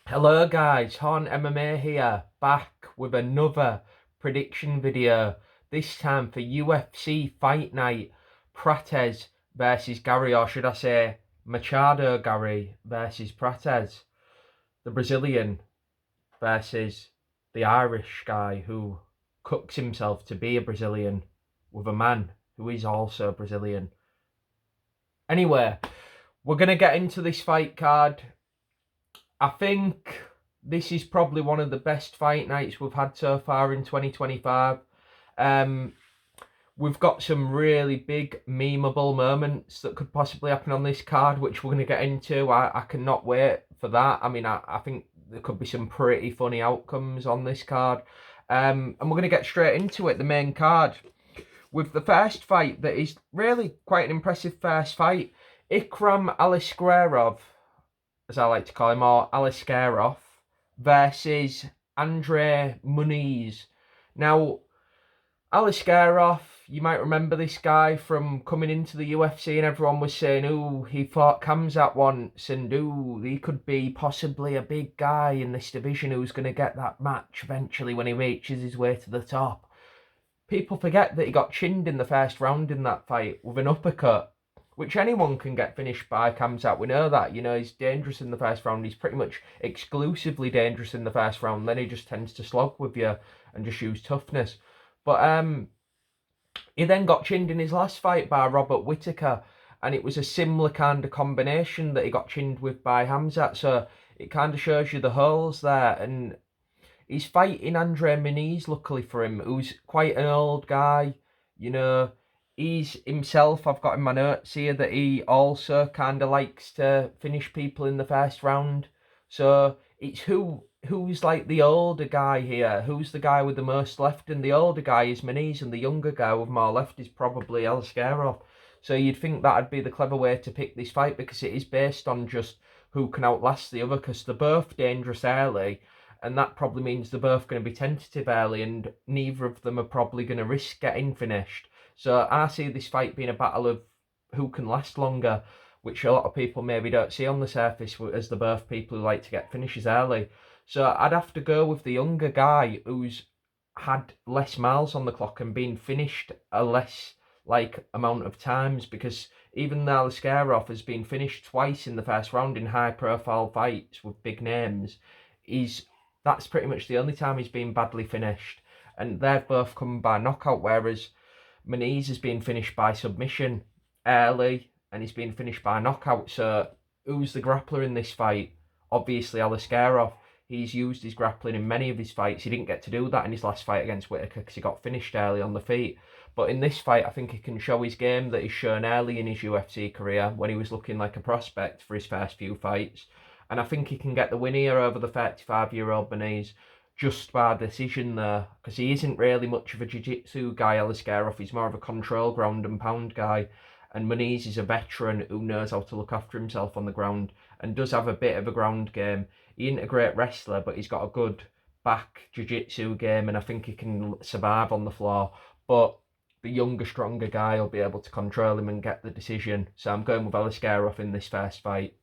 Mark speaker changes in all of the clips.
Speaker 1: Hello guys, Horn MMA here, back with another prediction video. This time for UFC Fight Night, Prates versus Garry, or should I say Machado Garry versus Prates, the Brazilian versus the Irish guy who cooks himself to be a Brazilian with a man who is also Brazilian. Anyway, we're going to get into this fight card. I think this is probably one of the best fight nights we've had so far in 2025. Um, we've got some really big, memeable moments that could possibly happen on this card, which we're going to get into. I cannot wait for that. I mean, I think there could be some pretty funny outcomes on this card. And we're going to get straight into it, the main card, with the first fight that is really quite an impressive first fight. Ikram Aliskerov, as I like to call him, or Aliskerov, versus Andre Muniz. Now, Aliskerov, you might remember this guy from coming into the UFC, and everyone was saying, "Ooh, he fought Kamzat once, and ooh, he could be possibly a big guy in this division who's going to get that match eventually when he reaches his way to the top." People forget that he got chinned in the first round in that fight with an uppercut, which anyone can get finished by. Kamzat, we know that. He's dangerous in the first round. He's pretty much exclusively dangerous in the first round. Then he just tends to slog with you and just use toughness. But he then got chinned in his last fight by Robert Whittaker, and it was a similar kind of combination that he got chinned with by Hamzat. So it kind of shows you the holes there. And he's fighting Andre Muniz, luckily for him, who's quite an old guy. He's himself, I've got in my notes here that he also kind of likes to finish people in the first round. So it's who's like the older guy here, who's the guy with the most left, and the older guy is Muniz, and the younger guy with more left is probably Aliskerov. So you'd think that'd be the clever way to pick this fight, because it is based on just who can outlast the other, because they're both dangerous early, and that probably means they're both going to be tentative early, and neither of them are probably going to risk getting finished. So I see this fight being a battle of who can last longer, which a lot of people maybe don't see on the surface, as they're both people who like to get finishes early. So I'd have to go with the younger guy who's had less miles on the clock and been finished a less amount of times, because even though Aliskerov has been finished twice in the first round in high profile fights with big names, that's pretty much the only time he's been badly finished, and they've both come by knockout, whereas Muniz has been finished by submission early, and he's been finished by knockout. So who's the grappler in this fight? Obviously Aliskerov. He's used his grappling in many of his fights. He didn't get to do that in his last fight against Whittaker because he got finished early on the feet. But in this fight, I think he can show his game that he's shown early in his UFC career when he was looking like a prospect for his first few fights. And I think he can get the win here over the 35-year-old Muniz just by decision there, because he isn't really much of a jiu-jitsu guy, Aliskerov. He's more of a control ground and pound guy. And Muniz is a veteran who knows how to look after himself on the ground and does have a bit of a ground game. He isn't a great wrestler, but he's got a good back jiu-jitsu game, and I think he can survive on the floor. But the younger, stronger guy will be able to control him and get the decision. So I'm going with Aliskerov in this first fight.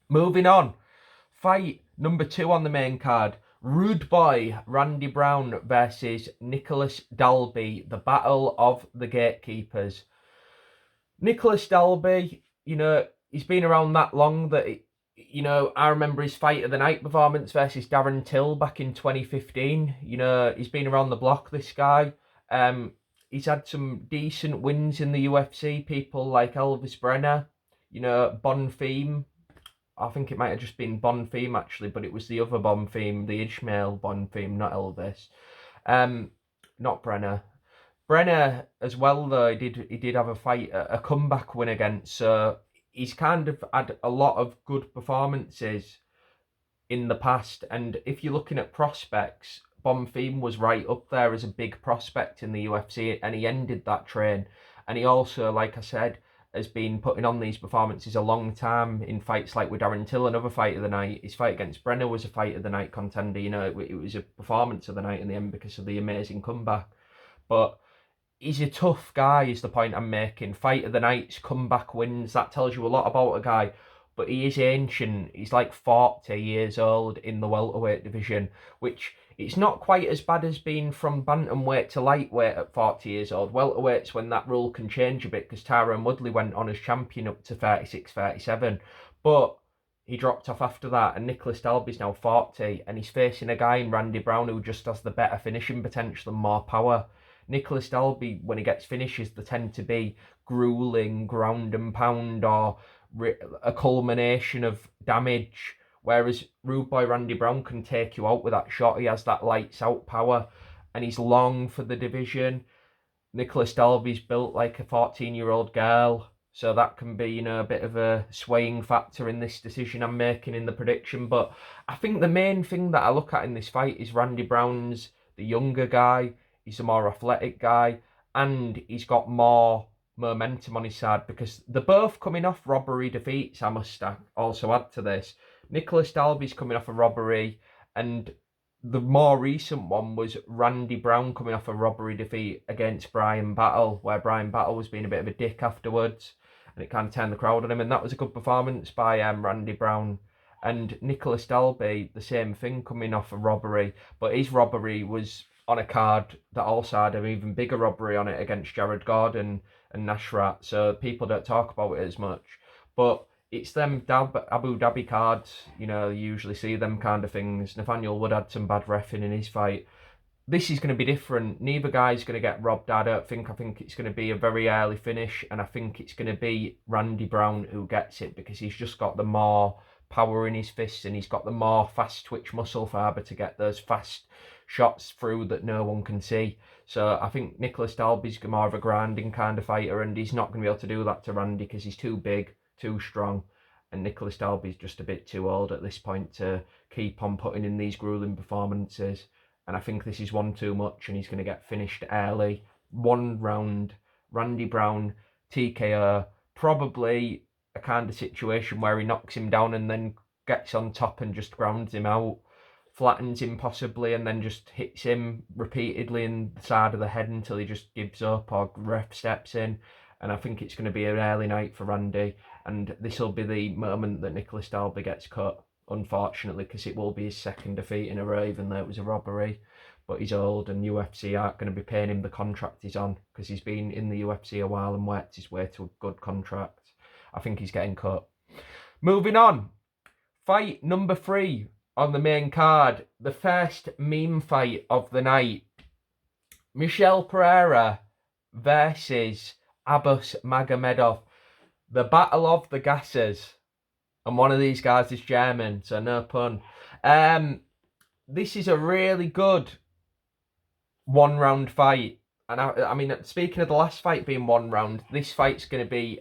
Speaker 1: Moving on, fight number 2 on the main card. Rude Boy Randy Brown versus Nicholas Dalby, the battle of the gatekeepers. Nicholas Dalby, he's been around that long that, I remember his fight of the night performance versus Darren Till back in 2015. He's been around the block, this guy. He's had some decent wins in the UFC, people like Elvis Brenner, Bonfim. I think it might have just been Bonfim actually, but it was the other Bonfim, the Ishmael Bonfim, not Elvis. Not Brenner. Brenner as well though, he did have a fight, a comeback win against. So he's kind of had a lot of good performances in the past. And if you're looking at prospects, Bonfim was right up there as a big prospect in the UFC, and he ended that train. And he also, like I said, has been putting on these performances a long time in fights like with Darren Till, another fight of the night. His fight against Brenner was a fight of the night contender. It was a performance of the night in the end because of the amazing comeback. But he's a tough guy, is the point I'm making. Fight of the nights, comeback wins, that tells you a lot about a guy. but he is ancient. He's like 40 years old in the welterweight division, which it's not quite as bad as being from bantamweight to lightweight at 40 years old. Welterweight's when that rule can change a bit, because Tyrone Woodley went on as champion up to 36, 37. But he dropped off after that, and Nicholas Dalby's now 40, and he's facing a guy in Randy Brown who just has the better finishing potential and more power. Nicholas Dalby, when he gets finishes, they tend to be grueling, ground and pound, or a culmination of damage. Whereas Rude Boy Randy Brown can take you out with that shot. He has that lights out power, and he's long for the division. Nicholas Dalby's built like a 14-year-old girl, so that can be, a bit of a swaying factor in this decision I'm making in the prediction. But I think the main thing that I look at in this fight is Randy Brown's the younger guy, he's a more athletic guy, and he's got more momentum on his side, because they're both coming off robbery defeats. I must also add to this. Nicholas Dalby's coming off a robbery, and the more recent one was Randy Brown coming off a robbery defeat against Brian Battle, where Brian Battle was being a bit of a dick afterwards, and it kind of turned the crowd on him, and that was a good performance by Randy Brown. And Nicholas Dalby, the same thing, coming off a robbery, but his robbery was on a card that also had an even bigger robbery on it against Jared Gordon and Nashrat, so people don't talk about it as much. But it's them Abu Dhabi cards, you usually see them kind of things. Nathaniel Wood had some bad reffing in his fight. This is going to be different. Neither guy's going to get robbed, I don't think. I think it's going to be a very early finish, and I think it's going to be Randy Brown who gets it, because he's just got the more power in his fists, and he's got the more fast twitch muscle fibre to get those fast shots through that no one can see. So I think Nicholas Dalby's more of a grinding kind of fighter, and he's not going to be able to do that to Randy because he's too big, too strong, and Nicholas Dalby's just a bit too old at this point to keep on putting in these grueling performances. And I think this is one too much, and he's going to get finished early. 1 round, Randy Brown, TKO, probably a kind of situation where he knocks him down and then gets on top and just grounds him out, flattens him possibly, and then just hits him repeatedly in the side of the head until he just gives up or ref steps in. And I think it's going to be an early night for Randy, and this will be the moment that Nicholas Dalby gets cut, unfortunately, because it will be his second defeat in a row, even though it was a robbery. But he's old, and UFC aren't going to be paying him the contract he's on, because he's been in the UFC a while and worked his way to a good contract. I think he's getting cut. Moving on, fight number 3 on the main card, the first meme fight of the night. Michel Pereira versus Abbas Magomedov. The battle of the gassers. And one of these guys is German, so no pun. This is a really good 1 round fight. And I mean, speaking of the last fight being 1 round, this fight's going to be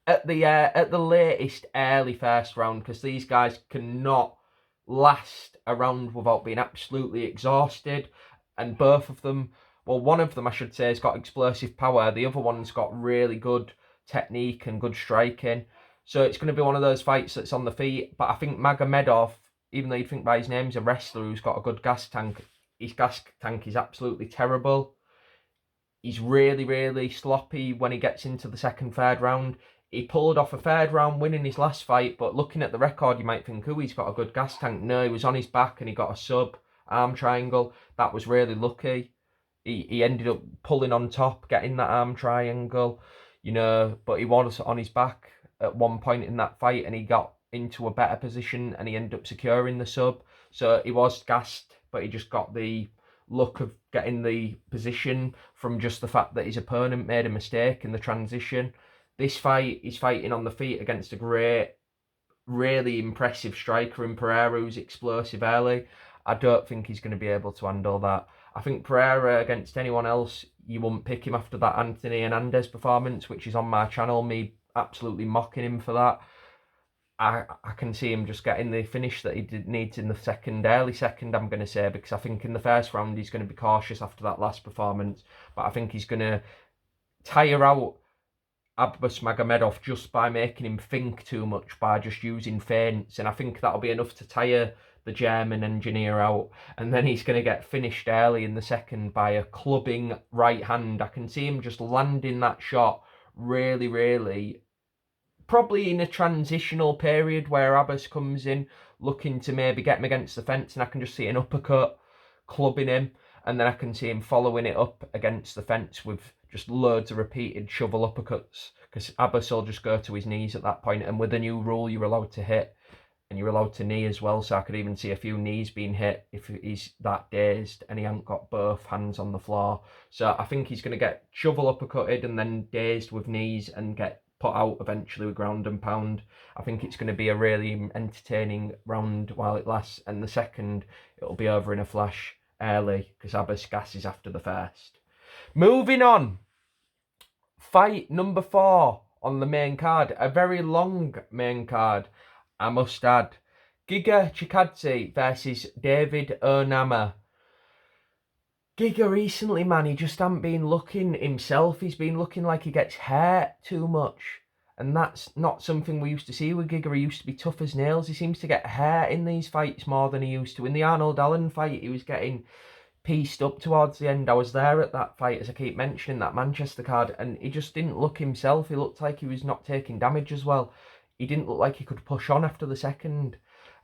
Speaker 1: at the latest early first round, because these guys cannot last a round without being absolutely exhausted. And both of them, well, one of them I should say has got explosive power, the other one's got really good technique and good striking. So it's going to be one of those fights that's on the feet. But I think Magomedov, even though you'd think by his name he's a wrestler who's got a good gas tank, his gas tank is absolutely terrible. He's really, really sloppy when he gets into the second, third round. He pulled off a 3rd round win in his last fight, but looking at the record, you might think, he's got a good gas tank. No, he was on his back and he got a sub arm triangle. That was really lucky. He ended up pulling on top, getting that arm triangle, but he was on his back at one point in that fight, and he got into a better position and he ended up securing the sub. So he was gassed, but he just got the luck of getting the position from just the fact that his opponent made a mistake in the transition. This fight, he's fighting on the feet against a great, really impressive striker in Pereira who's explosive early. I don't think he's going to be able to handle that. I think Pereira against anyone else, you wouldn't pick him after that Anthony Hernandez performance, which is on my channel, me absolutely mocking him for that. I can see him just getting the finish that he needs in the early second, I'm going to say, because I think in the first round he's going to be cautious after that last performance. But I think he's going to tire out Abbas Magomedov just by making him think too much, by just using feints, and I think that'll be enough to tire the German engineer out, and then he's going to get finished early in the second by a clubbing right hand. I can see him just landing that shot really, really probably in a transitional period where Abbas comes in looking to maybe get him against the fence, and I can just see an uppercut clubbing him, and then I can see him following it up against the fence with just loads of repeated shovel uppercuts, because Abbas will just go to his knees at that point, and with the new rule you're allowed to hit and you're allowed to knee as well, so I could even see a few knees being hit if he's that dazed and he hasn't got both hands on the floor. So I think he's going to get shovel uppercutted and then dazed with knees and get put out eventually with ground and pound. I think it's going to be a really entertaining round while it lasts, and the second it'll be over in a flash early because Abbas gasses after the first. Moving on, fight number 4 on the main card, a very long main card, I must add. Giga Chikadze versus David Onama. Giga recently, man, he just hasn't been looking himself. He's been looking like he gets hurt too much. And that's not something we used to see with Giga. He used to be tough as nails. He seems to get hurt in these fights more than he used to. In the Arnold Allen fight, he was getting pieced up towards the end. I was there at that fight, as I keep mentioning, that Manchester card, and he just didn't look himself. He looked like he was not taking damage as well. He didn't look like he could push on after the second.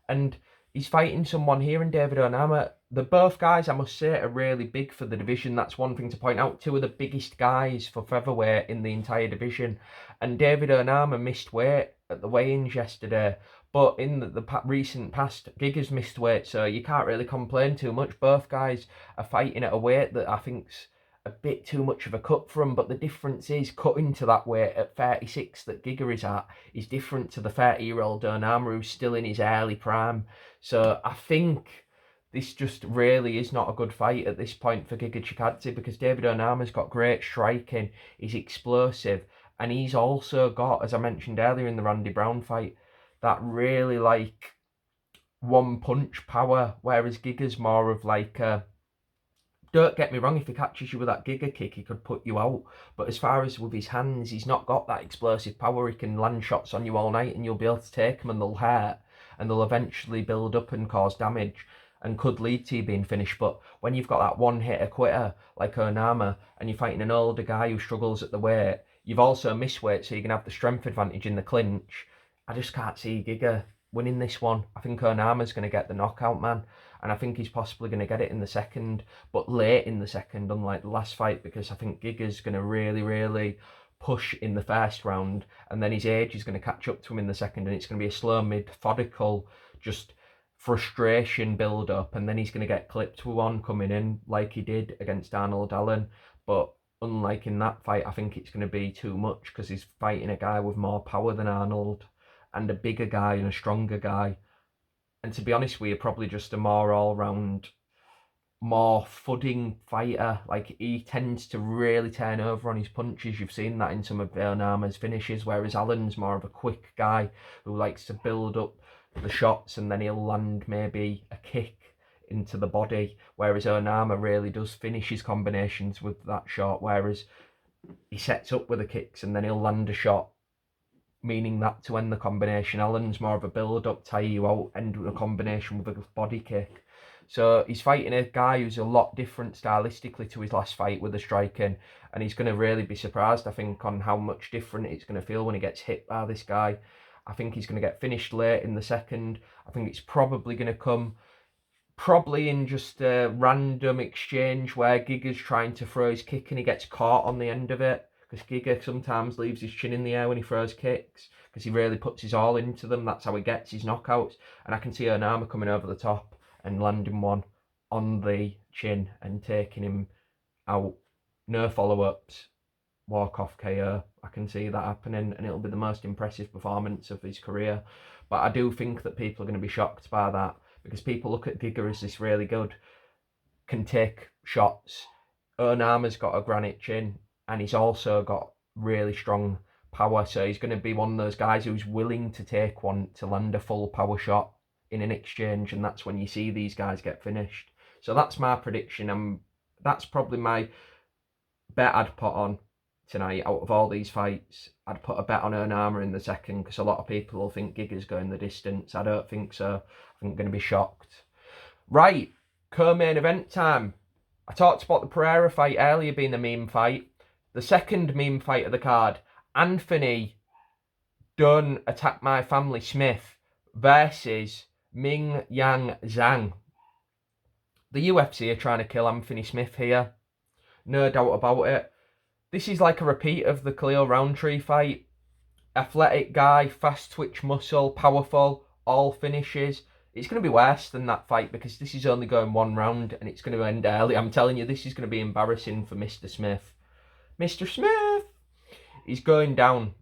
Speaker 1: And he's fighting someone here in David Onama. The both guys, I must say, are really big for the division. That's one thing to point out. 2 of the biggest guys for featherweight in the entire division. And David Onama missed weight at the weigh-ins yesterday. But in the recent past, Giga's missed weight, so you can't really complain too much. Both guys are fighting at a weight that I think's a bit too much of a cut for him, but the difference is cutting to that weight at 36 that Giga is at is different to the 30-year-old Onama who's still in his early prime. So I think this just really is not a good fight at this point for Giga Chikadze, because David Onama's got great striking, he's explosive, and he's also got, as I mentioned earlier in the Randy Brown fight, that really like one-punch power, whereas Giga's more of like a... Don't get me wrong, if he catches you with that Giga kick, he could put you out. But as far as with his hands, he's not got that explosive power. He can land shots on you all night and you'll be able to take them and they'll hurt. And they'll eventually build up and cause damage and could lead to you being finished. But when you've got that one-hitter quitter like Onama and you're fighting an older guy who struggles at the weight, you've also missed weight, so you can have the strength advantage in the clinch. I just can't see Giga winning this one. I think Onama's going to get the knockout, man. And I think he's possibly going to get it in the second, but late in the second, unlike the last fight, because I think Giga's going to really, really push in the first round, and then his age is going to catch up to him in the second, and it's going to be a slow, methodical, just frustration build up, and then he's going to get clipped with one coming in like he did against Arnold Allen. But unlike in that fight, I think it's going to be too much because he's fighting a guy with more power than Arnold and a bigger guy and a stronger guy. And to be honest with you, probably just a more all-round, more thudding fighter. Like, he tends to really turn over on his punches. You've seen that in some of Onama's finishes, whereas Allen's more of a quick guy who likes to build up the shots and then he'll land maybe a kick into the body, whereas Onama really does finish his combinations with that shot, whereas he sets up with the kicks and then he'll land a shot, meaning that to end the combination. Allen's more of a build-up, tie you out, end with a combination with a body kick. So he's fighting a guy who's a lot different stylistically to his last fight with the striking, and he's going to really be surprised, I think, on how much different it's going to feel when he gets hit by this guy. I think he's going to get finished late in the second. I think it's probably going to come in just a random exchange where Giga's trying to throw his kick and he gets caught on the end of it, because Giga sometimes leaves his chin in the air when he throws kicks, because he really puts his all into them. That's how he gets his knockouts. And I can see Onama coming over the top and landing one on the chin and taking him out. No follow-ups, walk-off KO. I can see that happening, and it'll be the most impressive performance of his career. But I do think that people are going to be shocked by that, because people look at Giga as this really good, can take shots. Onama's got a granite chin, and he's also got really strong power, so he's going to be one of those guys who's willing to take one to land a full power shot in an exchange, and that's when you see these guys get finished. So that's my prediction. That's probably my bet I'd put on tonight. Out of all these fights, I'd put a bet on Onama in the second, because a lot of people will think Giga's going the distance. I don't think so. I think I'm going to be shocked. Right, co-main event time. I talked about the Pereira fight earlier being the meme fight. The second meme fight of the card, Anthony Don't Attack My Family Smith versus Ming Yang Zhang. The UFC are trying to kill Anthony Smith here. No doubt about it. This is like a repeat of the Khalil Roundtree fight. Athletic guy, fast twitch muscle, powerful, all finishes. It's going to be worse than that fight because this is only going one round and it's going to end early. I'm telling you, this is going to be embarrassing for Mr. Smith. Mr. Smith! He's going down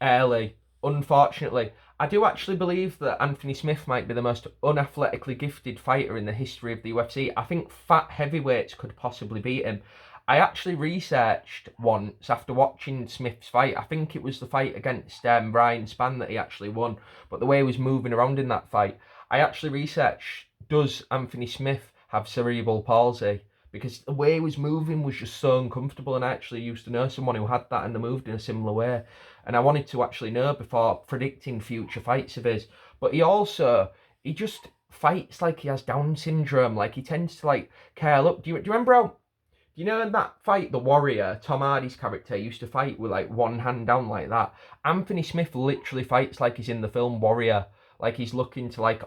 Speaker 1: early, unfortunately. I do actually believe that Anthony Smith might be the most unathletically gifted fighter in the history of the UFC. I think fat heavyweights could possibly beat him. I actually researched once after watching Smith's fight. I think it was the fight against Ryan Spann that he actually won. But the way he was moving around in that fight, I actually researched, does Anthony Smith have cerebral palsy? Because the way he was moving was just so uncomfortable, and I actually used to know someone who had that and they moved in a similar way. And I wanted to actually know before predicting future fights of his. But he just fights like he has Down syndrome. Like, he tends to, like, curl up. Do you remember how... You know in that fight, the Warrior, Tom Hardy's character, used to fight with like one hand down like that. Anthony Smith literally fights like he's in the film Warrior. Like he's looking to like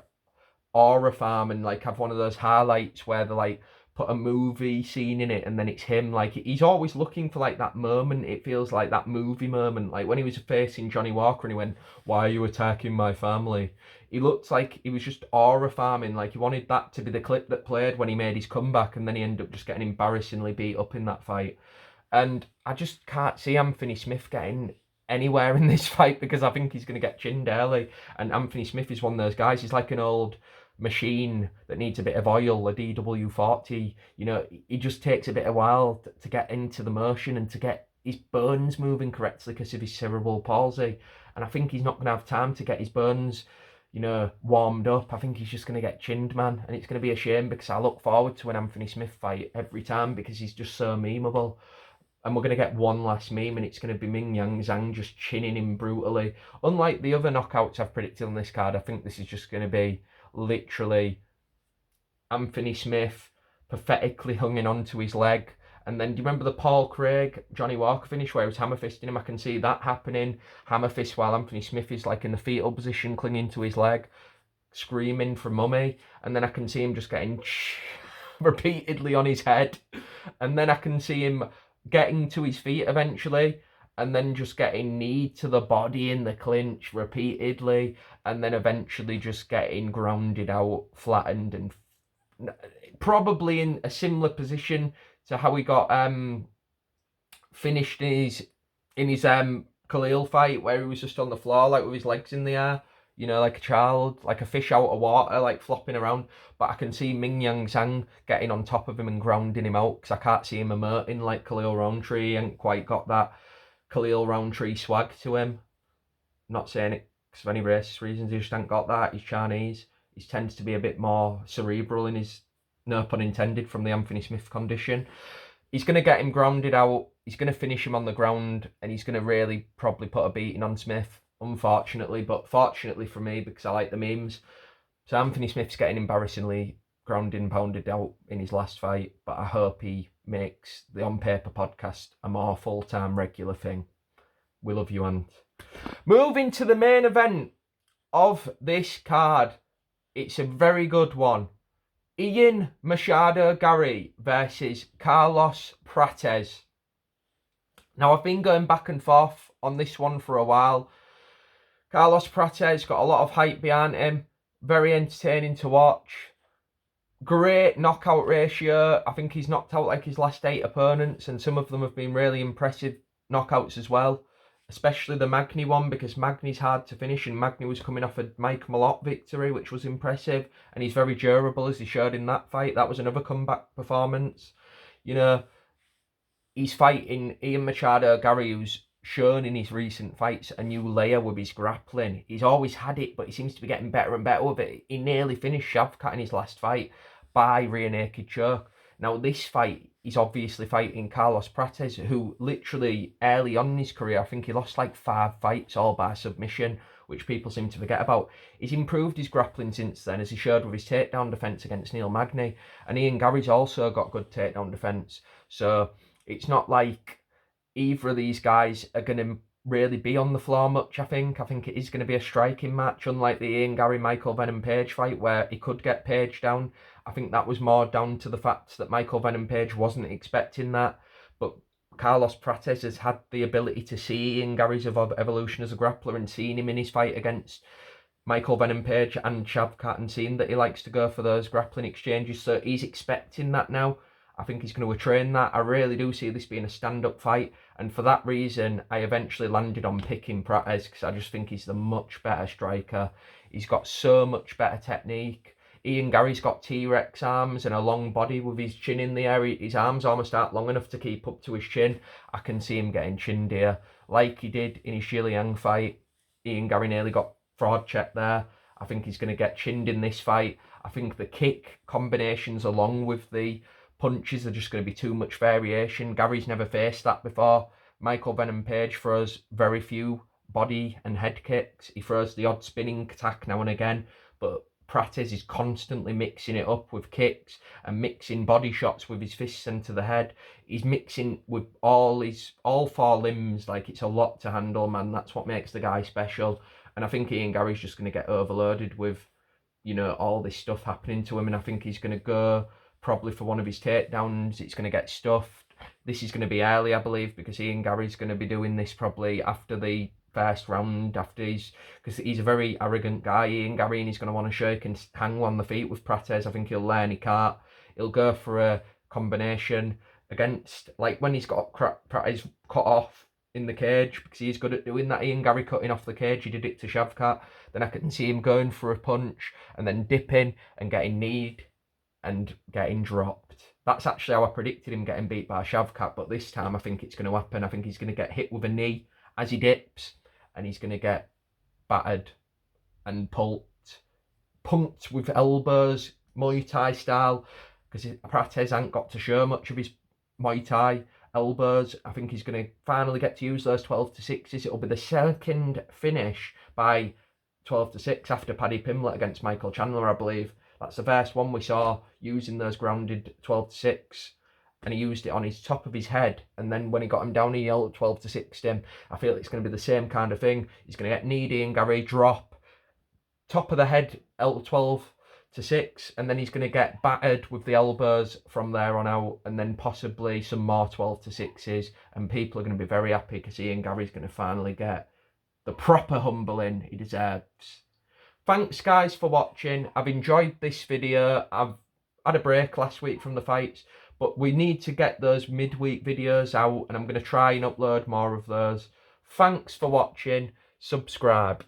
Speaker 1: aura farm and like have one of those highlights where they like put a movie scene in it and then it's him. Like he's always looking for like that moment. It feels like that movie moment. Like when he was facing Johnny Walker and he went, "Why are you attacking my family?" He looked like he was just aura farming. Like he wanted that to be the clip that played when he made his comeback, and then he ended up just getting embarrassingly beat up in that fight. And I just can't see Anthony Smith getting anywhere in this fight because I think he's going to get chinned early. And Anthony Smith is one of those guys. He's like an old machine that needs a bit of oil, a DW40. You know, he just takes a bit of while to get into the motion and to get his bones moving correctly because of his cerebral palsy. And I think he's not going to have time to get his bones, you know, warmed up. I think he's just going to get chinned, man. And it's going to be a shame because I look forward to an Anthony Smith fight every time because he's just so memeable. And we're going to get one last meme and it's going to be Ming Yang Zhang just chinning him brutally. Unlike the other knockouts I've predicted on this card, I think this is just going to be literally Anthony Smith pathetically hanging onto his leg. And then do you remember the Paul Craig, Johnny Walker finish where he was hammer fisting him? I can see that happening. Hammer fist while Anthony Smith is like in the fetal position, clinging to his leg, screaming for mummy. And then I can see him just getting repeatedly on his head. And then I can see him getting to his feet eventually. And then just getting knee to the body in the clinch repeatedly. And then eventually just getting grounded out, flattened, and probably in a similar position to how he got finished in his Khalil fight, where he was just on the floor, like with his legs in the air, you know, like a child, like a fish out of water, like flopping around. But I can see Ming Yang Zhang getting on top of him and grounding him out, because I can't see him emerting like Khalil Roundtree. He ain't quite got that Khalil Roundtree swag to him. I'm not saying it because of any racist reasons, he just ain't got that. He's Chinese. He tends to be a bit more cerebral in his, no pun intended, from the Anthony Smith condition. He's going to get him grounded out. He's going to finish him on the ground, and he's going to really probably put a beating on Smith, unfortunately. But fortunately for me, because I like the memes. So Anthony Smith's getting embarrassingly grounded and pounded out in his last fight. But I hope he makes the On Paper podcast a more full-time regular thing. We love you, Ant. Moving to the main event of this card. It's a very good one. Ian Machado Garry versus Carlos Prates. Now, I've been going back and forth on this one for a while. Carlos Prates got a lot of hype behind him. Very entertaining to watch. Great knockout ratio. I think he's knocked out like his last 8 opponents, and some of them have been really impressive knockouts as well. Especially the Magny one, because Magny's hard to finish, and Magny was coming off a Mike Malott victory, which was impressive, and he's very durable, as he showed in that fight. That was another comeback performance. You know, he's fighting Ian Machado Garry, who's shown in his recent fights a new layer with his grappling. He's always had it, but he seems to be getting better and better with it. He nearly finished Shavkat in his last fight by rear naked choke. Now, this fight, he's obviously fighting Carlos Prates, who literally early on in his career, I think he lost like 5 fights all by submission, which people seem to forget about. He's improved his grappling since then, as he showed with his takedown defence against Neil Magny. And Ian Garry's also got good takedown defence. So it's not like either of these guys are going to really be on the floor much, I think. I think it is going to be a striking match, unlike the Ian Garry Michael Venom Page fight where he could get Page down. I think that was more down to the fact that Michael Venom Page wasn't expecting that. But Carlos Prates has had the ability to see Ian Garry's evolution as a grappler and seen him in his fight against Michael Venom Page and Shavkat and seen that he likes to go for those grappling exchanges. So he's expecting that now. I think he's going to train that. I really do see this being a stand-up fight. And for that reason, I eventually landed on picking Prates because I just think he's the much better striker. He's got so much better technique. Ian Garry's got T-Rex arms and a long body with his chin in the air. His arms almost aren't long enough to keep up to his chin. I can see him getting chinned here. Like he did in his Shi Yang fight. Ian Garry nearly got fraud check there. I think he's going to get chinned in this fight. I think the kick combinations along with the punches are just going to be too much variation. Garry's never faced that before. Michael Venom Page throws very few body and head kicks. He throws the odd spinning attack now and again, but Prates is constantly mixing it up with kicks and mixing body shots with his fists into the head. He's mixing with all four limbs. Like, it's a lot to handle, man. That's what makes the guy special. And I think Ian Garry's just going to get overloaded with, you know, all this stuff happening to him. And I think he's going to go probably for one of his takedowns. It's going to get stuffed. This is going to be early, I believe, because Ian Garry's going to be doing this probably after the first round, because he's a very arrogant guy, Ian Garry, and he's going to want to shake and hang on the feet with Prates. I think he'll learn he can't. He'll go for a combination against, like when he's got Prates cut off in the cage, because he's good at doing that. Ian Garry cutting off the cage, he did it to Shavkat. Then I can see him going for a punch and then dipping and getting kneed and getting dropped. That's actually how I predicted him getting beat by Shavkat, but this time I think it's going to happen. I think he's going to get hit with a knee as he dips, and he's going to get battered and punked with elbows, Muay Thai style, because Prates ain't got to show much of his Muay Thai elbows. I think he's going to finally get to use those 12 to 6s. It'll be the second finish by 12 to 6 after Paddy Pimblett against Michael Chandler, I believe. That's the first one we saw using those grounded 12 to 6. And he used it on his top of his head. And then when he got him down, he yelled 12 to 6 him. I feel it's going to be the same kind of thing. He's going to get kneed Ian Garry, drop, top of the head, L12 to 6. And then he's going to get battered with the elbows from there on out. And then possibly some more 12 to 6s. And people are going to be very happy because Ian Garry's going to finally get the proper humbling he deserves. Thanks guys for watching. I've enjoyed this video. I've had a break last week from the fights, but we need to get those midweek videos out, and I'm going to try and upload more of those. Thanks for watching. Subscribe.